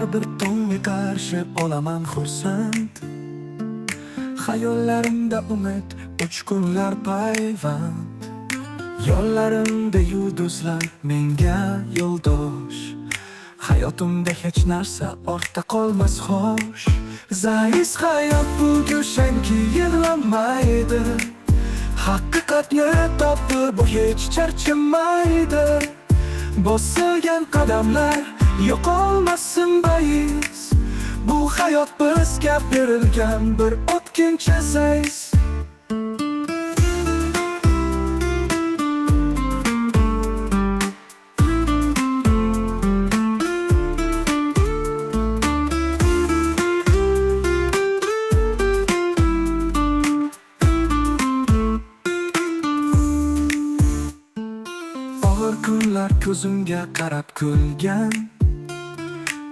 Har bir tongga qarshi olaman xursand. Xayollarimda umid, uchqunlar payvand. Yo'llarimda yulduzlar menga yo'ldosh. Hayotimda hech narsa ortda qolmas xo'sh. Zaif hayot bu gulshanki yig'lamaydi. Haqiqatni topib bu hech charchamaydi. Bosilgan qadamlar yo'qolmasin bais. Bu hayot bizga berilgan bir o'tkinchi zays. Og'ir kunlar ko'zimga qarab kulgan.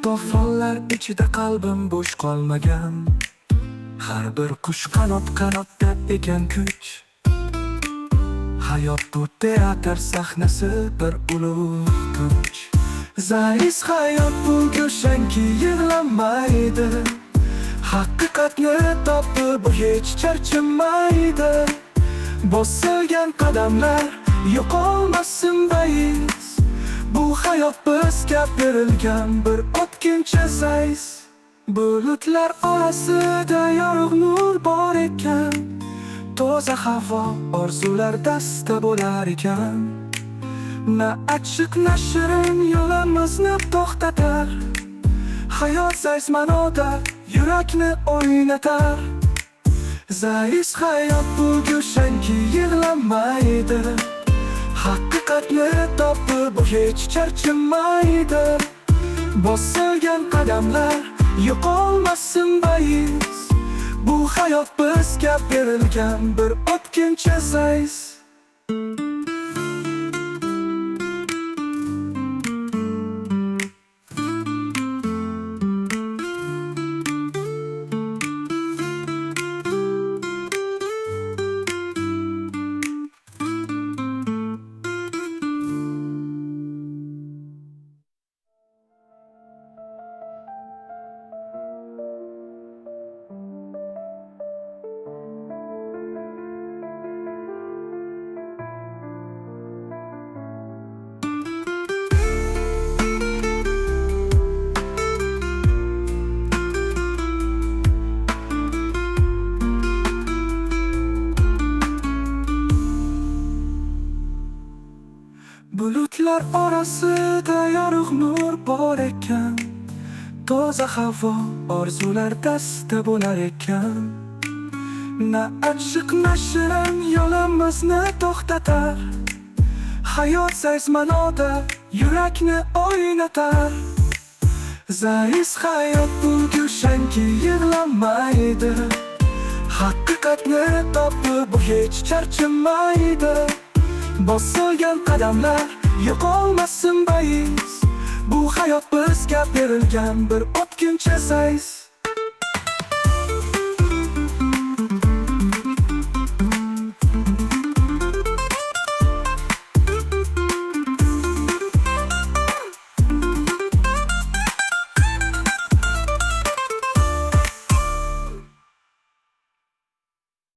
To'fonlar ichida qalbim bo'sh qolmagan. Har bir qush qanotda ekan kuch. Hayot bu teatr sahnasi, bir ulug' kuch. Zaif hayot bu gulshanki yig'lamaydi. Haqiqatni topib bu hech charchamaydi. Bosilgan qadamlar yo'qolmasin bais. Bu hayot bizga berilgan bir o'tkinchi zays. Bulutlar orasida yorug' nur bor ekan. Toza havo orzular dasta bo'lar ekan. Na achchiq na shirin yo'limizni to'xtatar. Hayot zays ma'noda yurakni o'ynatar. Zaif hayot bu gulshanki yig'lamaydi. Haqiqatni topib bu hech charchamaydi. Bosilgan qadamlar yo'qolmasin bais. Bu hayot bizga berilgan bir o'tkinchi zays. Bulutlar orasida yorug' nur bor ekan. Toza havo orzular dasta bo'lar ekan. Na achchiq na shirin yo'limizni to'xtatar. Hayot zays ma'noda yurakni o'ynatar. Zaif hayot bu gulshanki yig'lamaydi. Haqiqatni topib bu hech charchamaydi. Bosilgan qadamlar yo'qolmasin bais. Bu hayot bizga berilgan bir o'tkinchi zays.